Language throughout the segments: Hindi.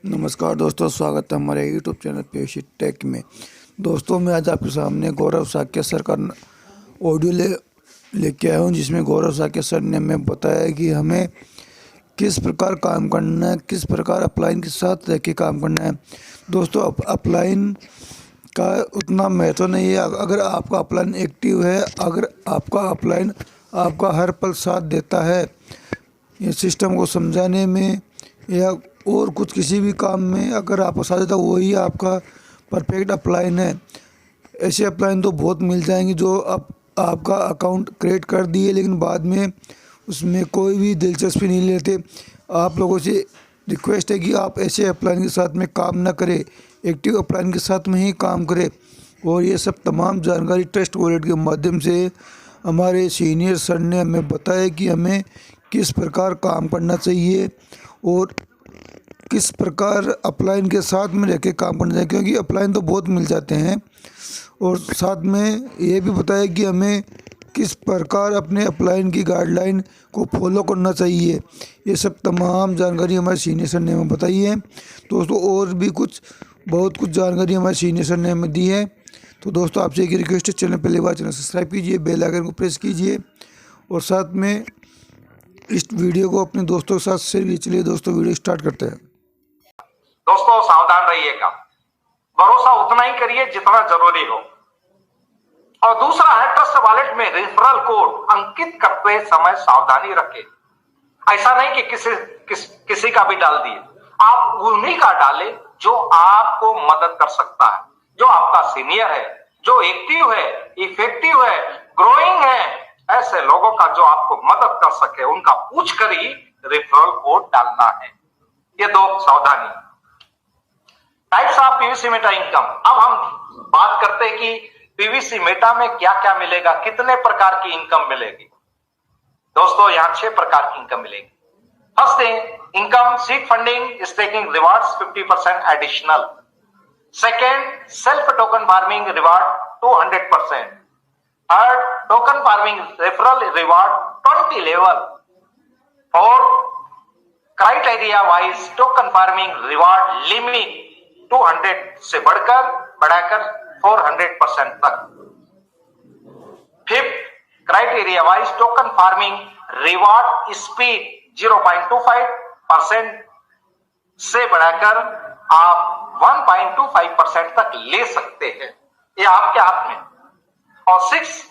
नमस्कार दोस्तों, स्वागत है हमारे यूट्यूब चैनल पेशी टेक में। दोस्तों, मैं आज आपके सामने गौरव साक्य सर का ऑडियो लेके आया हूँ, जिसमें गौरव साक्य सर ने हमें बताया कि हमें किस प्रकार काम करना है, किस प्रकार अपलाइन के साथ रह के काम करना है। दोस्तों, अपलाइन का उतना महत्व नहीं है अगर आपका अपलाइन एक्टिव है, अगर आपका अपलाइन आपका हर पल साथ देता है ये सिस्टम को समझाने में या और कुछ किसी भी काम में, अगर आपको साथ देता वही आपका परफेक्ट अपलाइन है। ऐसे अपलाइन तो बहुत मिल जाएंगे जो आपका अकाउंट क्रिएट कर दिए लेकिन बाद में उसमें कोई भी दिलचस्पी नहीं लेते। आप लोगों से रिक्वेस्ट है कि आप ऐसे अपलाइन के साथ में काम ना करें, एक्टिव अपलाइन के साथ में ही काम करें। और ये सब तमाम जानकारी ट्रस्ट वॉलेट के माध्यम से हमारे सीनियर सर ने हमें बताया कि हमें किस प्रकार काम करना चाहिए और किस प्रकार अपलाइन के साथ में रह के काम करना चाहिए, क्योंकि अपलाइन तो बहुत मिल जाते हैं। और साथ में ये भी बताया कि हमें किस प्रकार अपने अपलाइन की गाइडलाइन को फॉलो करना चाहिए। ये सब तमाम जानकारी हमारे सीनियर सर ने हमें बताई है। दोस्तों, और भी बहुत कुछ जानकारी हमारे सीनियर सर ने हमें दी है। तो दोस्तों, आपसे एक रिक्वेस्ट है, चैनल पहली बार चैनल सब्सक्राइब कीजिए, बेल आइकन को प्रेस कीजिए और साथ में इस वीडियो को अपने दोस्तों के साथ शेयर कीजिए। चलिए दोस्तों, वीडियो स्टार्ट करते हैं। दोस्तों, सावधान रहिएगा। भरोसा उतना ही करिए जितना जरूरी हो। और दूसरा है, ट्रस्ट वॉलेट में रेफरल कोड अंकित करते समय सावधानी रखें। ऐसा नहीं कि किसी का भी डाल दिए, आप उन्हीं का डालें जो आपको मदद कर सकता है, जो आपका सीनियर है, जो एक्टिव है, इफेक्टिव है, ग्रोइंग है। ऐसे लोगों का जो आपको मदद कर सके, उनका पूछ कर ही रेफरल कोड डालना है। ये दो सावधानी। Types of PVC Meta income. अब हम बात करते हैं कि पीवीसी मेटा में क्या क्या मिलेगा, कितने प्रकार की इनकम मिलेगी। दोस्तों, यहां 6 प्रकार की इनकम मिलेगी। First thing, income seed funding staking rewards 50% additional. Second, self token farming reward 200%। Third, token farming referral reward 20 level. Fourth, criteria wise token farming reward limit 200 से बढ़ाकर 400% तक। Fifth, criteria wise token farming reward speed 0.25% से बढ़ाकर आप 1.25% तक ले सकते हैं। ये आपके हाथ में। और 6,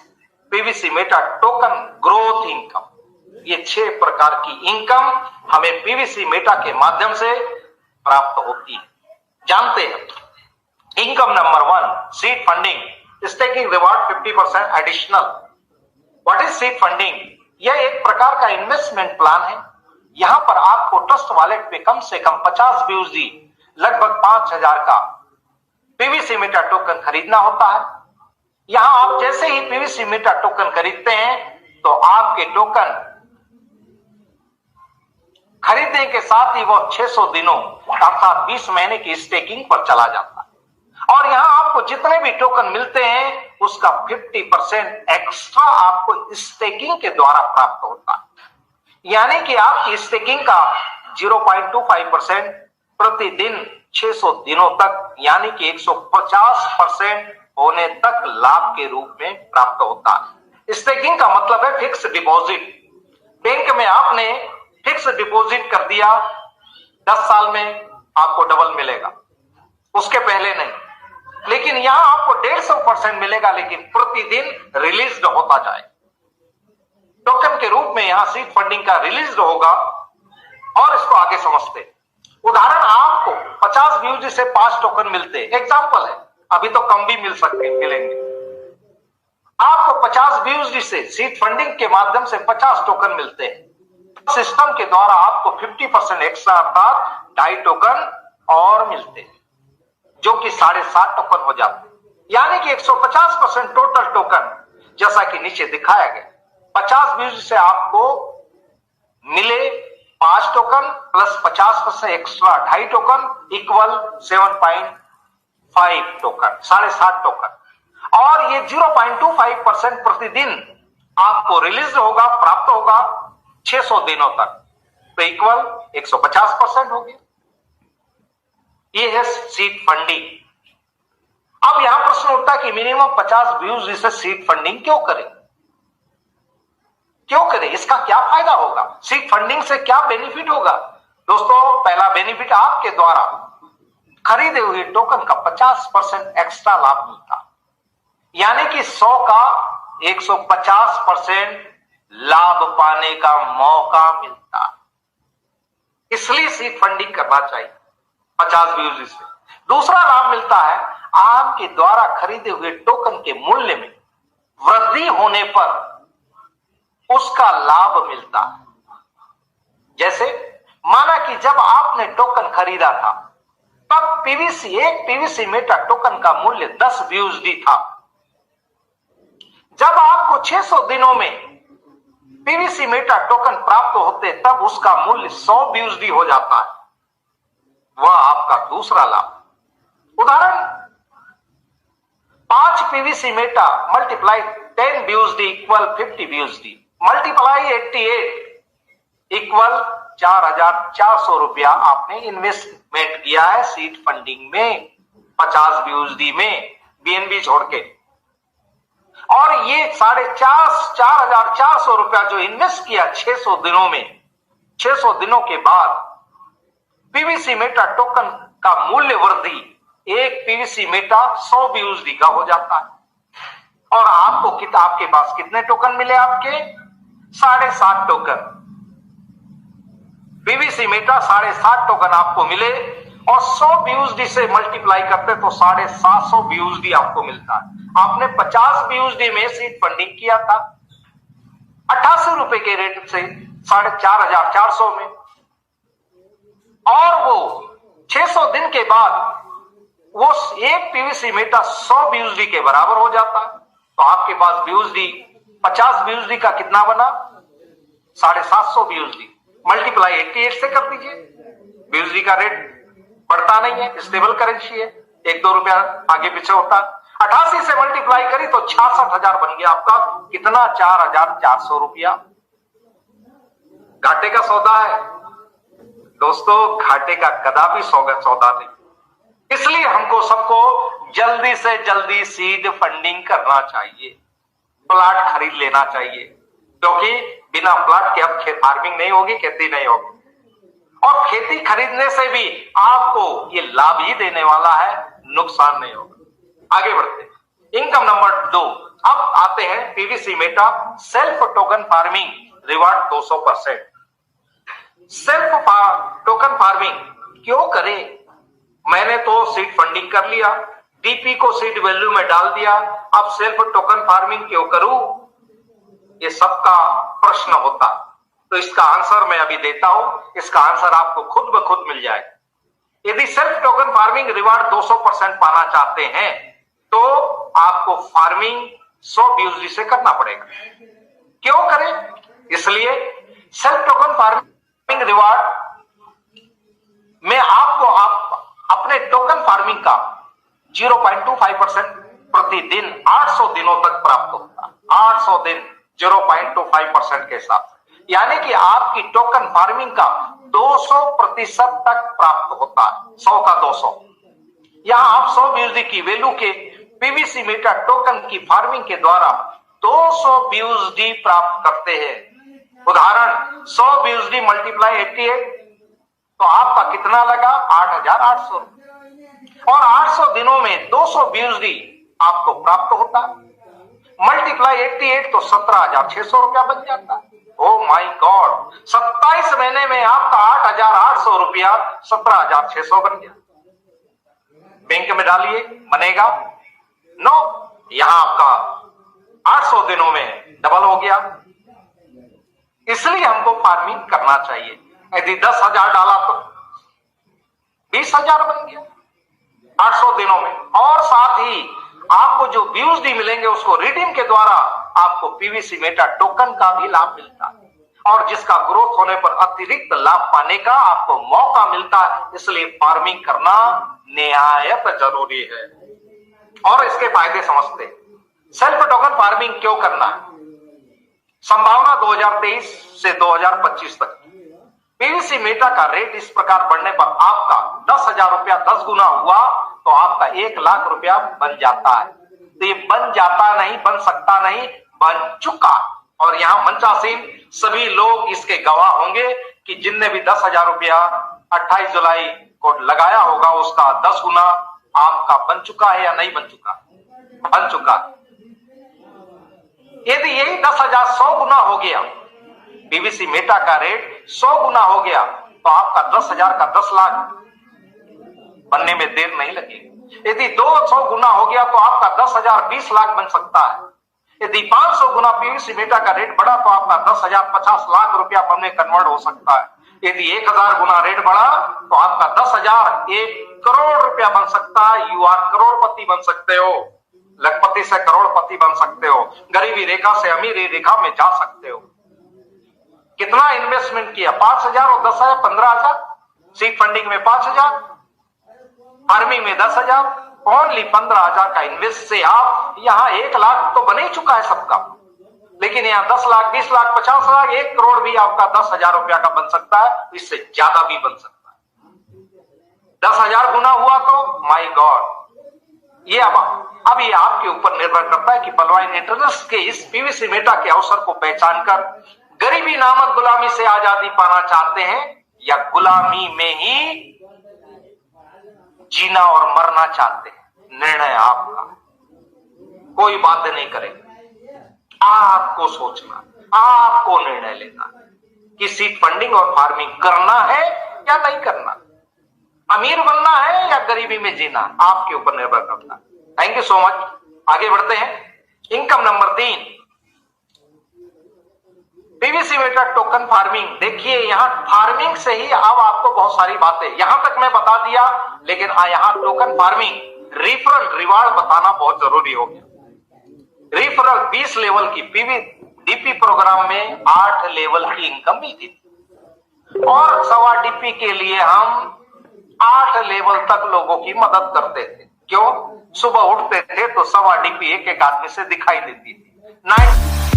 PVC Meta token growth income. ये 6 प्रकार की इनकम हमें पीवीसी मेटा के माध्यम से प्राप्त होती है। जानते हैं, income number 1, seed funding staking reward 50% additional. What is seed funding? यह एक प्रकार का इन्वेस्टमेंट प्लान है। यहां पर आपको ट्रस्ट वॉलेट पे कम से कम 50 BUSD लगभग 5000 का पीवीसी मेटा टोकन खरीदना होता है। यहां आप जैसे ही पीवीसी मेटा टोकन खरीदते हैं तो आपके टोकन खरीदने के साथ ही वो 600 दिनों अर्थात 20 महीने की स्टेकिंग पर चला जाता है। और यहां आपको जितने भी टोकन मिलते हैं उसका 50% एक्स्ट्रा आपको स्टेकिंग के द्वारा प्राप्त होता है। यानी कि आपकी स्टेकिंग का 0.25% प्रतिदिन 600 दिनों तक, यानी कि 150% होने तक लाभ के रूप में प्राप्त होता है। स्टेकिंग का मतलब है फिक्स डिपॉजिट। बैंक में आपने फिक्स डिपॉजिट कर दिया, 10 साल में आपको डबल मिलेगा, उसके पहले नहीं। लेकिन यहां आपको 150% मिलेगा, लेकिन प्रतिदिन रिलीज होता जाए। टोकन के रूप में यहां सीड फंडिंग का रिलीज होगा। और इसको आगे समझते हैं। उदाहरण, आपको 50 BUSD से 5 टोकन मिलते। एग्जाम्पल है, अभी तो कम भी मिलेंगे। आपको 50 BUSD से सीड फंडिंग के माध्यम से 50 टोकन मिलते हैं। सिस्टम के द्वारा आपको 50% एक्स्ट्रा अर्थात 2.5 टोकन और मिलते हैं, जो कि 7.5 टोकन हो जाते हैं। यानी कि 150% टोटल टोकन, जैसा कि नीचे दिखाया गया। 50 BUSD से आपको मिले 5 token plus 50% extra 2.5 token equal 7.5 token, 7.5 token. और ये 0.25% प्रतिदिन आपको रिलीज होगा, प्राप्त होगा 600 दिनों तक, तो इक्वल 150% हो गया। ये है सीड फंडिंग। अब यहां प्रश्न उठता है कि मिनिमम 50 व्यूज से सीड फंडिंग क्यों करें? क्यों करें? इसका क्या फायदा होगा? सीड फंडिंग से क्या बेनिफिट होगा? दोस्तों, पहला बेनिफिट, आपके द्वारा खरीदे हुए टोकन का 50% एक्स्ट्रा लाभ मिलता, यानी कि 100 का 150% लाभ पाने का मौका मिलता। इसलिए सीड फंडिंग करना चाहिए 50 व्यूज से। दूसरा लाभ मिलता है, आपके द्वारा खरीदे हुए टोकन के मूल्य में वृद्धि होने पर उसका लाभ मिलता है। जैसे माना कि जब आपने टोकन खरीदा था तब एक पीवीसी मेटा टोकन का मूल्य 10 BUSD था। जब आपको 600 दिनों में पीवीसी मेटा टोकन प्राप्त होते तब उसका मूल्य 100 BUSD हो जाता है। वह आपका दूसरा लाभ। उदाहरण, 5 PVC Meta multiply 10 BUSD equal 50 BUSD multiply 88 equal 4,400 रुपया आपने इन्वेस्टमेंट किया है सीड फंडिंग में 50 BUSD में, बीएनबी छोड़ के। और ये 4,400 रुपया जो इन्वेस्ट किया 600 दिनों में, 600 दिनों के बाद पीवीसी मेटा टोकन का मूल्य वृद्धि एक पीवीसी मेटा 100 BUSD का हो जाता है। और आपके पास कितने टोकन मिले? आपके 7.5 टोकन। पीवीसी मेटा 7.5 टोकन आपको मिले और 100 BUSD से मल्टीप्लाई करते तो 750 BUSD आपको मिलता है। आपने 50 BUSD में सीड फंडिंग किया था 88 रुपए के रेट से 4,400 में, और वो 600 दिन के बाद वो एक पीवीसी मेटा 100 BUSD के बराबर हो जाता है। तो आपके पास BUSD 50 BUSD का कितना बना? 750 BUSD मल्टीप्लाई 88 से कर दीजिए। BUSD का रेट बढ़ता नहीं है, स्टेबल करेंसी है, 1-2 रुपया आगे पीछे होता। 88 से मल्टीप्लाई करी तो 66,000 बन गया आपका। कितना? 4,400 रुपया। घाटे का सौदा है दोस्तों, घाटे का कदापि सौदा नहीं। इसलिए हमको सबको जल्दी से जल्दी सीड फंडिंग करना चाहिए, प्लाट खरीद लेना चाहिए, क्योंकि बिना प्लाट के अब फार्मिंग नहीं होगी, खेती नहीं होगी। और खेती खरीदने से भी आपको ये लाभ ही देने वाला है, नुकसान नहीं होगा। आगे बढ़ते हैं। Income number 2। अब आते हैं PVC Meta self token farming reward 200%। Self token farming क्यों करें? मैंने तो सीड फंडिंग कर लिया, डीपी को सीड वैल्यू में डाल दिया, अब सेल्फ टोकन फार्मिंग क्यों करूं? ये सबका प्रश्न होता। तो इसका आंसर मैं अभी देता हूं, इसका आंसर आपको खुद ब खुद मिल जाएगा। यदि सेल्फ टोकन फार्मिंग रिवार्ड 200% पाना चाहते हैं तो आपको फार्मिंग 100 BUSD से करना पड़ेगा। क्यों करें? इसलिए सेल्फ टोकन फार्मिंग रिवार्ड में आपको अपने टोकन फार्मिंग का 0.25% प्रतिदिन 800 दिनों तक प्राप्त होता है। 800 दिन 0.25% के साथ, यानी कि आपकी टोकन फार्मिंग का 200% तक प्राप्त होता है। 100 का 200। यहां आप 100 BUSD की वैल्यू के पीवीसी मेटा टोकन की फार्मिंग के द्वारा 200 BUSD प्राप्त करते हैं। उदाहरण, 100 BUSD मल्टीप्लाई 88 तो आपका कितना लगा? 8,800। और 800 दिनों में 200 BUSD आपको प्राप्त होता। मल्टीप्लाई 88 तो 17,600 रुपया बन जाता। ओ माय गॉड, 27 महीने में आपका 8,800 रुपया 17,600 बन गया। बैंक में डालिए, बनेगा? नो, यहां आपका 800 दिनों में डबल हो गया। इसलिए हमको फार्मिंग करना चाहिए। यदि 10,000 डाला तो 20,000 बन गया 800 दिनों में। और साथ ही आपको जो BUSD मिलेंगे उसको रिडीम के द्वारा आपको पीवीसी मेटा टोकन का भी लाभ मिलता है, और जिसका ग्रोथ होने पर अतिरिक्त लाभ पाने का आपको मौका मिलता है। इसलिए फार्मिंग करना निहायत जरूरी है। और इसके फायदे समझते हैं। सेल्फ टोकन फार्मिंग क्यों करना है? संभावना 2023 से 2025 तक पीवीसी मेटा का रेट इस प्रकार बढ़ने पर आपका 10,000 रुपया 10 गुना हुआ तो आपका 1,00,000 रुपया बन जाता है। तो ये बन जाता नहीं, बन सकता नहीं, बन चुका। और यहां मंचासीन सभी लोग इसके गवाह होंगे कि जिनने भी 10,000 रुपया 28 जुलाई को लगाया होगा उसका 10 गुना आपका बन चुका है या नहीं बन चुका? बन चुका। यदि यही 10,000 100 गुना हो गया, पीवीसी मेटा का रेट 100 गुना हो गया तो आपका 10,000 का 10 लाख बनने में देर नहीं लगेगी। यदि 200 गुना हो गया तो आपका 10,000 20 लाख बन सकता है। यदि 500 गुना पीवीसी मेटा का रेट बढ़ा तो आपका 10,000 50 लाख रुपया में कन्वर्ट हो सकता है। यदि 1,000 गुना रेट बढ़ा तो आपका 10,000 1 करोड़ रुपया बन सकता है। यू आर करोड़पति बन सकते हो, लखपति से करोड़पति बन सकते हो, गरीबी रेखा से अमीरी रेखा में जा सकते हो। कितना इन्वेस्टमेंट किया? 5,000 और 10,000 15,000। सीड फंडिंग में 5,000, फार्मिंग में 10,000, ओनली 15,000 का इन्वेस्ट से आप यहां 1,00,000 तो बन ही चुका है सबका। लेकिन यहां 10 लाख 20 लाख 50 लाख 1 करोड़ भी आपका 10,000 रुपया का बन सकता है, इससे ज्यादा भी बन सकता है। 10,000 गुना हुआ तो माय गॉड, ये अब ये आपके ऊपर निर्भर करता है कि बलवान इंटरनेट के इस पीवीसी मेटा के अवसर को पहचान कर गरीबी नामक गुलामी से आजादी पाना चाहते हैं या गुलामी में ही जीना और मरना चाहते हैं। निर्णय आपका, कोई बाध्य नहीं करेगा। आपको सोचना, आपको निर्णय लेना कि सीड फंडिंग और फार्मिंग करना है या नहीं करना, अमीर बनना है या गरीबी में जीना, आपके ऊपर निर्भर करता है। Thank you so much. आगे बढ़ते हैं। Income number 3, PVC Meta token farming. देखिए यहां फार्मिंग से ही अब आपको बहुत सारी बातें यहां तक मैं बता दिया, लेकिन यहां टोकन फार्मिंग रिफरल रिवार्ड बताना बहुत जरूरी हो गया। रिफरल 20 लेवल की डीपी प्रोग्राम में 8 लेवल की इनकम मिलती थी और 1.25 डीपी के लिए हम 8 लेवल तक लोगों की मदद करते थे। क्यों? सुबह उठते थे तो 1.25 डीपी एक आदमी से दिखाई देती थी।